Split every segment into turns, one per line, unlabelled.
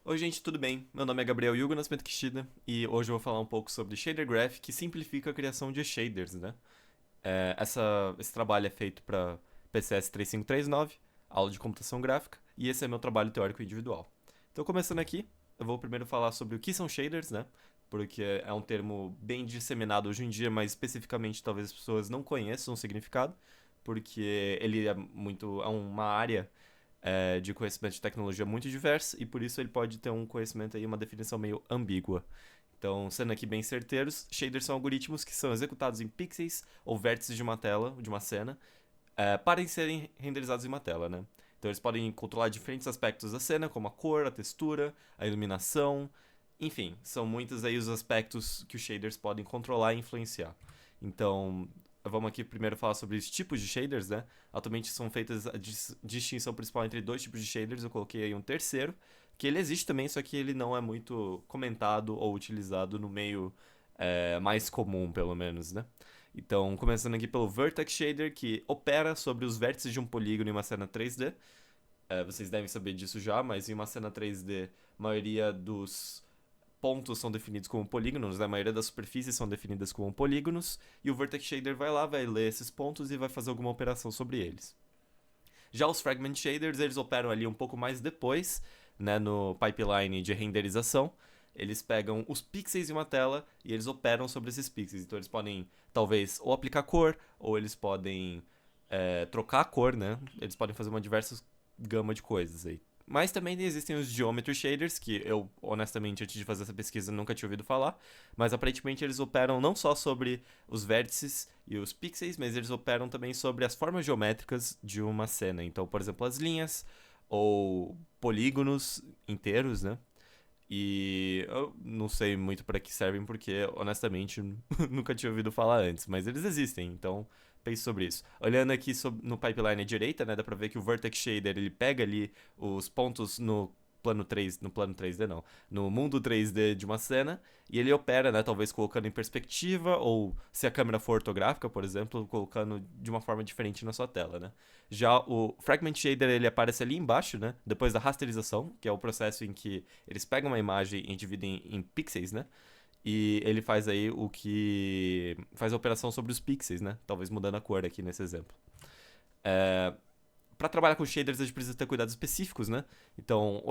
Oi, gente, tudo bem? Meu nome é Gabriel Yugo Nascimento Kishida e hoje eu vou falar um pouco sobre Shader Graph, que simplifica a criação de shaders, né? Esse trabalho é feito para PCS 3539, aula de computação gráfica, e esse é meu trabalho teórico individual. Então, começando aqui, eu vou primeiro falar sobre o que são shaders, né? Porque é um termo bem disseminado hoje em dia, mas especificamente talvez as pessoas não conheçam o significado, porque ele é uma área de conhecimento de tecnologia muito diverso e por isso ele pode ter um conhecimento aí, uma definição meio ambígua. Então, sendo aqui bem certeiros, shaders são algoritmos que são executados em pixels ou vértices de uma tela, de uma cena, para serem renderizados em uma tela, né? Então eles podem controlar diferentes aspectos da cena, como a cor, a textura, a iluminação, enfim, são muitos aí os aspectos que os shaders podem controlar e influenciar. Então, vamos aqui primeiro falar sobre os tipos de shaders, né? Atualmente são feitas a distinção principal entre dois tipos de shaders, eu coloquei aí um terceiro, que ele existe também, só que ele não é muito comentado ou utilizado no meio mais comum, pelo menos, né? Então, começando aqui pelo Vertex Shader, que opera sobre os vértices de um polígono em uma cena 3D. Vocês devem saber disso já, mas em uma cena 3D, a maioria dos pontos são definidos como polígonos, né? A maioria das superfícies são definidas como polígonos, e o Vertex Shader vai lá, vai ler esses pontos e vai fazer alguma operação sobre eles. Já os Fragment Shaders, eles operam ali um pouco mais depois, né, no pipeline de renderização. Eles pegam os pixels em uma tela e eles operam sobre esses pixels. Então eles podem, talvez, ou aplicar cor, ou eles podem trocar a cor, né? Eles podem fazer uma diversa gama de coisas aí. Mas também existem os Geometry Shaders, que eu, honestamente, antes de fazer essa pesquisa, nunca tinha ouvido falar. Mas aparentemente eles operam não só sobre os vértices e os pixels, mas eles operam também sobre as formas geométricas de uma cena. Então, por exemplo, as linhas ou polígonos inteiros, né? E eu não sei muito para que servem, porque honestamente nunca tinha ouvido falar antes, mas eles existem, então pense sobre isso. Olhando aqui no pipeline à direita, né, dá pra ver que o Vertex Shader ele pega ali os pontos no plano 3D não, no mundo 3D de uma cena e ele opera, né, talvez colocando em perspectiva ou se a câmera for ortográfica, por exemplo, colocando de uma forma diferente na sua tela, né? Já o Fragment Shader ele aparece ali embaixo, né, depois da rasterização, que é o processo em que eles pegam uma imagem e dividem em pixels, né? E ele faz aí o que faz a operação sobre os pixels, né? Talvez mudando a cor aqui nesse exemplo. Para trabalhar com shaders a gente precisa ter cuidados específicos, né? Então,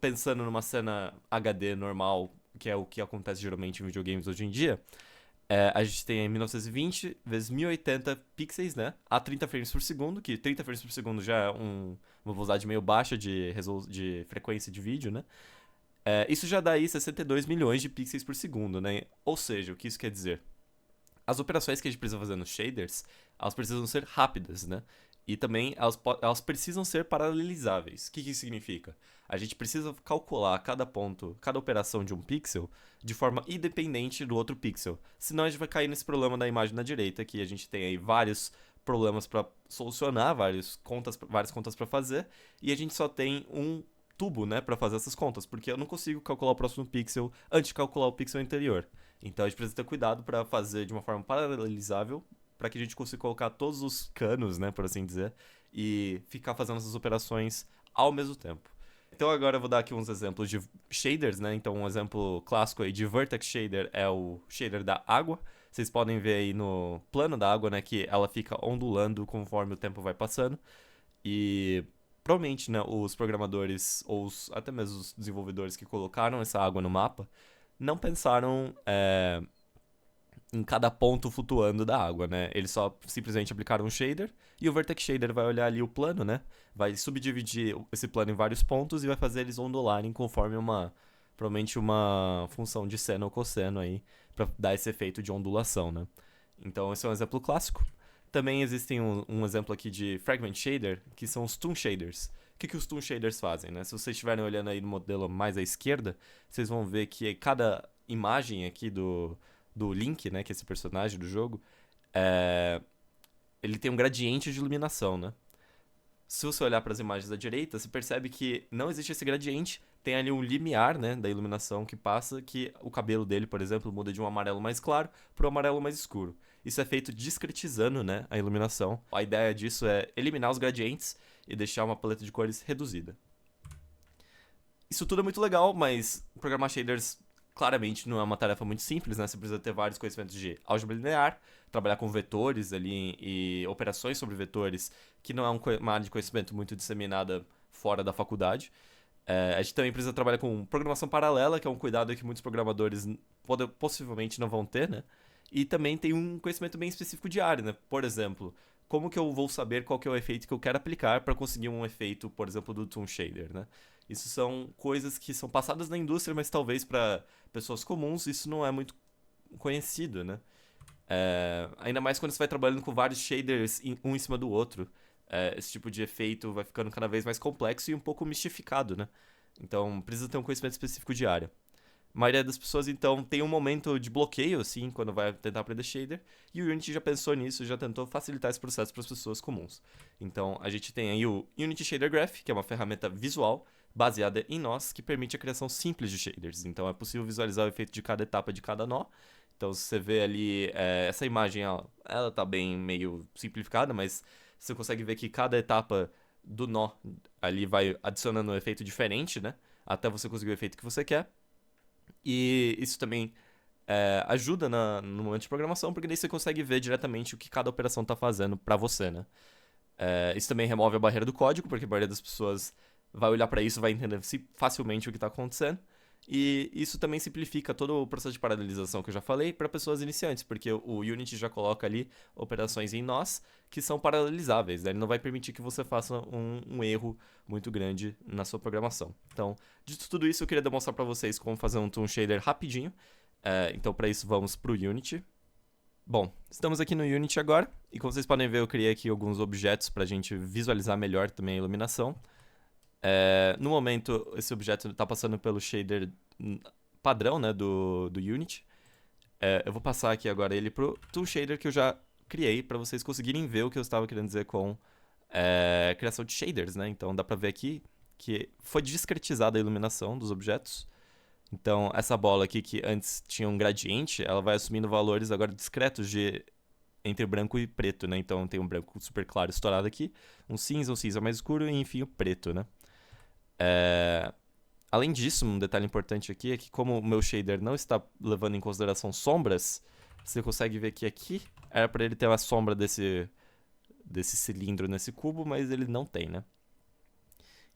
pensando numa cena HD normal, que é o que acontece geralmente em videogames hoje em dia, a gente tem 1920 vezes 1080 pixels, né? A 30 frames por segundo, que 30 frames por segundo já é uma velocidade meio baixa de frequência de vídeo, né? Isso já dá aí 62 milhões de pixels por segundo, né? Ou seja, o que isso quer dizer? As operações que a gente precisa fazer nos shaders, elas precisam ser rápidas, né? E também elas precisam ser paralelizáveis. O que isso significa? A gente precisa calcular cada ponto, cada operação de um pixel de forma independente do outro pixel. Senão a gente vai cair nesse problema da imagem na direita, que a gente tem aí vários problemas para solucionar, várias contas para fazer, e a gente só tem um tubo, né, para fazer essas contas, porque eu não consigo calcular o próximo pixel antes de calcular o pixel anterior. Então a gente precisa ter cuidado para fazer de uma forma paralelizável, para que a gente consiga colocar todos os canos, né, por assim dizer, e ficar fazendo essas operações ao mesmo tempo. Então agora eu vou dar aqui uns exemplos de shaders, né? Então um exemplo clássico aí de Vertex Shader é o shader da água. Vocês podem ver aí no plano da água, né, que ela fica ondulando conforme o tempo vai passando. E provavelmente, né, os programadores ou até mesmo os desenvolvedores que colocaram essa água no mapa não pensaram em cada ponto flutuando da água, né? Eles só simplesmente aplicaram um shader e o Vertex Shader vai olhar ali o plano, né? Vai subdividir esse plano em vários pontos e vai fazer eles ondularem conforme provavelmente uma função de seno ou cosseno aí, para dar esse efeito de ondulação, né? Então esse é um exemplo clássico. Também existem um exemplo aqui de Fragment Shader, que são os Toon Shaders. O que os Toon Shaders fazem, né? Se vocês estiverem olhando aí no modelo mais à esquerda, vocês vão ver que cada imagem aqui do Link, né, que é esse personagem do jogo, é, ele tem um gradiente de iluminação, né? Se você olhar para as imagens da direita, você percebe que não existe esse gradiente, tem ali um limiar, né, da iluminação que passa, que o cabelo dele, por exemplo, muda de um amarelo mais claro para um amarelo mais escuro. Isso é feito discretizando, né, a iluminação. A ideia disso é eliminar os gradientes e deixar uma paleta de cores reduzida. Isso tudo é muito legal, mas programar shaders claramente não é uma tarefa muito simples, né? Você precisa ter vários conhecimentos de álgebra linear, trabalhar com vetores ali e operações sobre vetores, que não é uma área de conhecimento muito disseminada fora da faculdade. A gente também precisa trabalhar com programação paralela, que é um cuidado que muitos programadores possivelmente não vão ter, né? E também tem um conhecimento bem específico de área, né? Por exemplo, como que eu vou saber qual que é o efeito que eu quero aplicar para conseguir um efeito, por exemplo, do Toon Shader, né? Isso são coisas que são passadas na indústria, mas talvez para pessoas comuns isso não é muito conhecido, né? Ainda mais quando você vai trabalhando com vários shaders um em cima do outro. Esse tipo de efeito vai ficando cada vez mais complexo e um pouco mistificado, né? Então precisa ter um conhecimento específico de área. A maioria das pessoas, então, tem um momento de bloqueio, assim, quando vai tentar aprender shader, e o Unity já pensou nisso, já tentou facilitar esse processo para as pessoas comuns. Então, a gente tem aí o Unity Shader Graph, que é uma ferramenta visual baseada em nós, que permite a criação simples de shaders. Então, é possível visualizar o efeito de cada etapa de cada nó. Então, se você vê ali, essa imagem, ela tá bem meio simplificada, mas você consegue ver que cada etapa do nó ali vai adicionando um efeito diferente, né? Até você conseguir o efeito que você quer. E isso também ajuda no momento de programação, porque daí você consegue ver diretamente o que cada operação está fazendo para você, né? Isso também remove a barreira do código, porque a maioria das pessoas vai olhar para isso e vai entender facilmente o que está acontecendo. E isso também simplifica todo o processo de paralelização que eu já falei para pessoas iniciantes, porque o Unity já coloca ali operações em nós que são paralelizáveis, né? Ele não vai permitir que você faça um erro muito grande na sua programação. Então, de tudo isso, eu queria demonstrar para vocês como fazer um Toon Shader rapidinho. Então, para isso, vamos para o Unity. Bom, estamos aqui no Unity agora, e como vocês podem ver, eu criei aqui alguns objetos para a gente visualizar melhor também a iluminação. No momento, esse objeto está passando pelo shader padrão, né, do Unity. Eu vou passar aqui agora ele pro Tool Shader que eu já criei para vocês conseguirem ver o que eu estava querendo dizer com criação de shaders, né? Então dá para ver aqui que foi discretizada a iluminação dos objetos. Então essa bola aqui que antes tinha um gradiente, ela vai assumindo valores agora discretos entre branco e preto, né? Então tem um branco super claro estourado aqui, um cinza mais escuro e enfim o preto, né? Além disso, um detalhe importante aqui é que como o meu shader não está levando em consideração sombras, você consegue ver que aqui era para ele ter uma sombra desse cilindro nesse cubo, mas ele não tem, né?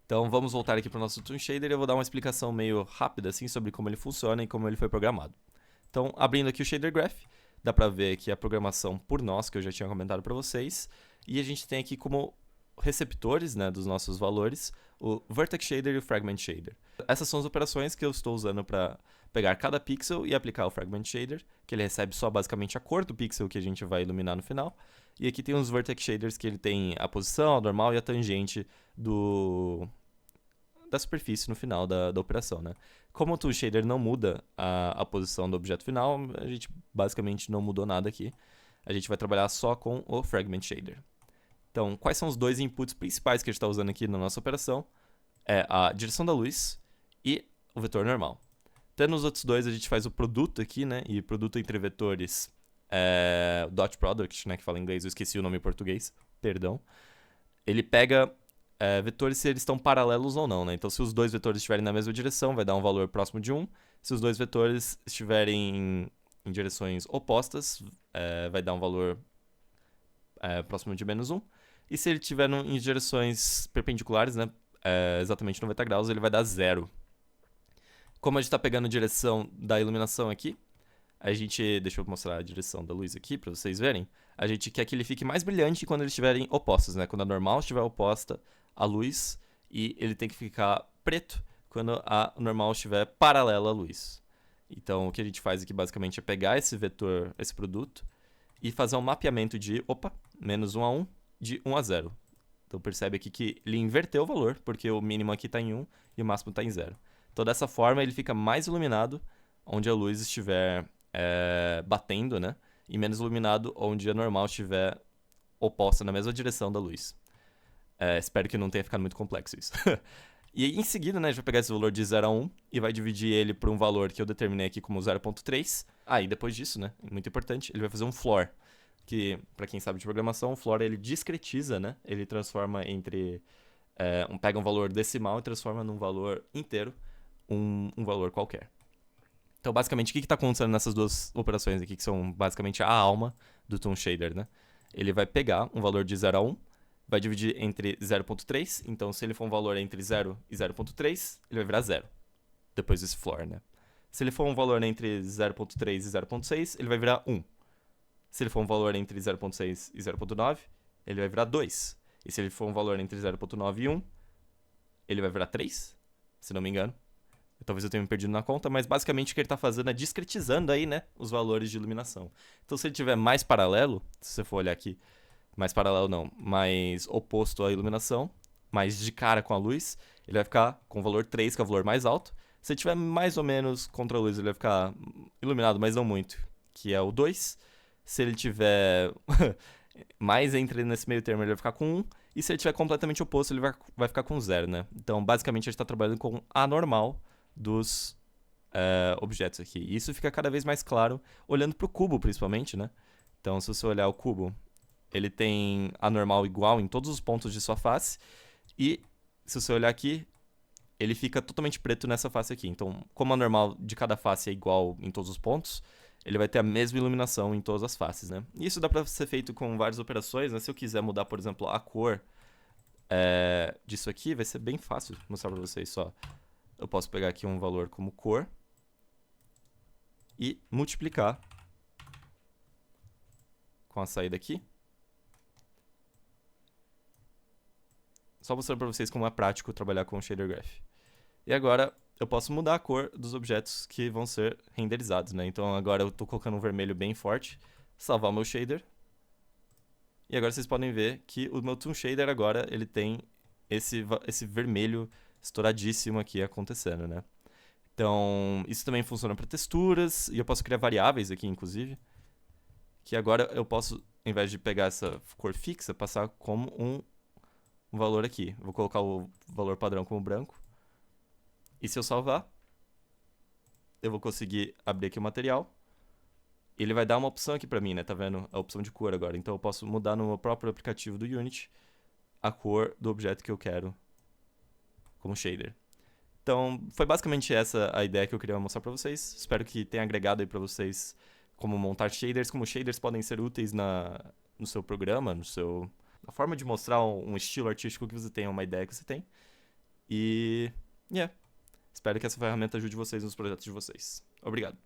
Então vamos voltar aqui para o nosso Toon Shader e eu vou dar uma explicação meio rápida assim sobre como ele funciona e como ele foi programado. Então, abrindo aqui o Shader Graph, dá para ver aqui a programação por nós, que eu já tinha comentado para vocês, e a gente tem aqui como receptores, né, dos nossos valores, o Vertex Shader e o Fragment Shader. Essas são as operações que eu estou usando para pegar cada pixel e aplicar o Fragment Shader, que ele recebe só basicamente a cor do pixel que a gente vai iluminar no final. E aqui tem os Vertex Shaders que ele tem a posição, a normal e a tangente da superfície no final da operação, né? Como o Tool Shader não muda a posição do objeto final, a gente basicamente não mudou nada aqui. A gente vai trabalhar só com o Fragment Shader. Então, quais são os dois inputs principais que a gente está usando aqui na nossa operação? É a direção da luz e o vetor normal. Tendo os outros dois, a gente faz o produto aqui, né? E produto entre vetores, dot product, né? Que fala em inglês, eu esqueci o nome em português, perdão. Ele pega vetores se eles estão paralelos ou não, né? Então, se os dois vetores estiverem na mesma direção, vai dar um valor próximo de 1. Se os dois vetores estiverem em direções opostas, vai dar um valor próximo de menos 1. E se ele estiver em direções perpendiculares, né, exatamente 90 graus, ele vai dar 0. Como a gente está pegando a direção da iluminação aqui, deixa eu mostrar a direção da luz aqui para vocês verem. A gente quer que ele fique mais brilhante quando eles estiverem opostos, né? Quando a normal estiver oposta à luz, e ele tem que ficar preto quando a normal estiver paralela à luz. Então, o que a gente faz aqui basicamente é pegar esse vetor, esse produto, e fazer um mapeamento de, menos 1 a 1, de 1 a 0. Então percebe aqui que ele inverteu o valor, porque o mínimo aqui está em 1 e o máximo está em 0. Então dessa forma ele fica mais iluminado onde a luz estiver batendo, né? E menos iluminado onde a normal estiver oposta na mesma direção da luz. Espero que não tenha ficado muito complexo isso. E em seguida, né, a gente vai pegar esse valor de 0 a 1 e vai dividir ele por um valor que eu determinei aqui como 0.3. E depois disso, né, muito importante, ele vai fazer um floor, que, para quem sabe de programação, o floor ele discretiza, né, ele transforma entre Pega um valor decimal e transforma num valor inteiro, um valor qualquer. Então, basicamente, o que está acontecendo nessas duas operações aqui, que são basicamente a alma do Toon Shader, né? Ele vai pegar um valor de 0 a 1, vai dividir entre 0.3, então se ele for um valor entre 0 e 0.3, ele vai virar 0, depois desse floor, né? Se ele for um valor entre 0.3 e 0.6, ele vai virar 1. Se ele for um valor entre 0.6 e 0.9, ele vai virar 2. E se ele for um valor entre 0.9 e 1, ele vai virar 3, se não me engano. Talvez eu tenha me perdido na conta, mas basicamente o que ele está fazendo é discretizando aí, né, os valores de iluminação. Então se ele tiver mais paralelo, se você for olhar aqui, mais paralelo não, mais oposto à iluminação, mais de cara com a luz, ele vai ficar com o valor 3, que é o valor mais alto. Se ele tiver mais ou menos contra a luz, ele vai ficar iluminado, mas não muito, que é o 2. Se ele tiver mais entre nesse meio termo, ele vai ficar com 1. E se ele tiver completamente oposto, ele vai ficar com 0, né? Então, basicamente, a gente está trabalhando com anormal dos objetos aqui. E isso fica cada vez mais claro olhando para o cubo, principalmente, né? Então, se você olhar o cubo, ele tem anormal igual em todos os pontos de sua face. E se você olhar aqui, ele fica totalmente preto nessa face aqui. Então, como a normal de cada face é igual em todos os pontos, ele vai ter a mesma iluminação em todas as faces, né? E isso dá para ser feito com várias operações, né? Se eu quiser mudar, por exemplo, a cor disso aqui, vai ser bem fácil mostrar para vocês só. Eu posso pegar aqui um valor como cor e multiplicar com a saída aqui. Só mostrando para vocês como é prático trabalhar com o Shader Graph. E agora eu posso mudar a cor dos objetos que vão ser renderizados, né? Então agora eu estou colocando um vermelho bem forte, salvar o meu shader. E agora vocês podem ver que o meu Toon Shader agora ele tem esse vermelho estouradíssimo aqui acontecendo, né? Então, isso também funciona para texturas, e eu posso criar variáveis aqui, inclusive, que agora eu posso, ao invés de pegar essa cor fixa, passar como um valor aqui. Eu vou colocar o valor padrão como branco. E se eu salvar, eu vou conseguir abrir aqui o material. Ele vai dar uma opção aqui pra mim, né? Tá vendo? A opção de cor agora. Então eu posso mudar no meu próprio aplicativo do Unity a cor do objeto que eu quero como shader. Então, foi basicamente essa a ideia que eu queria mostrar pra vocês. Espero que tenha agregado aí pra vocês como montar shaders, como shaders podem ser úteis no seu programa, na forma de mostrar um estilo artístico que você tem, uma ideia que você tem. E, espero que essa ferramenta ajude vocês nos projetos de vocês. Obrigado.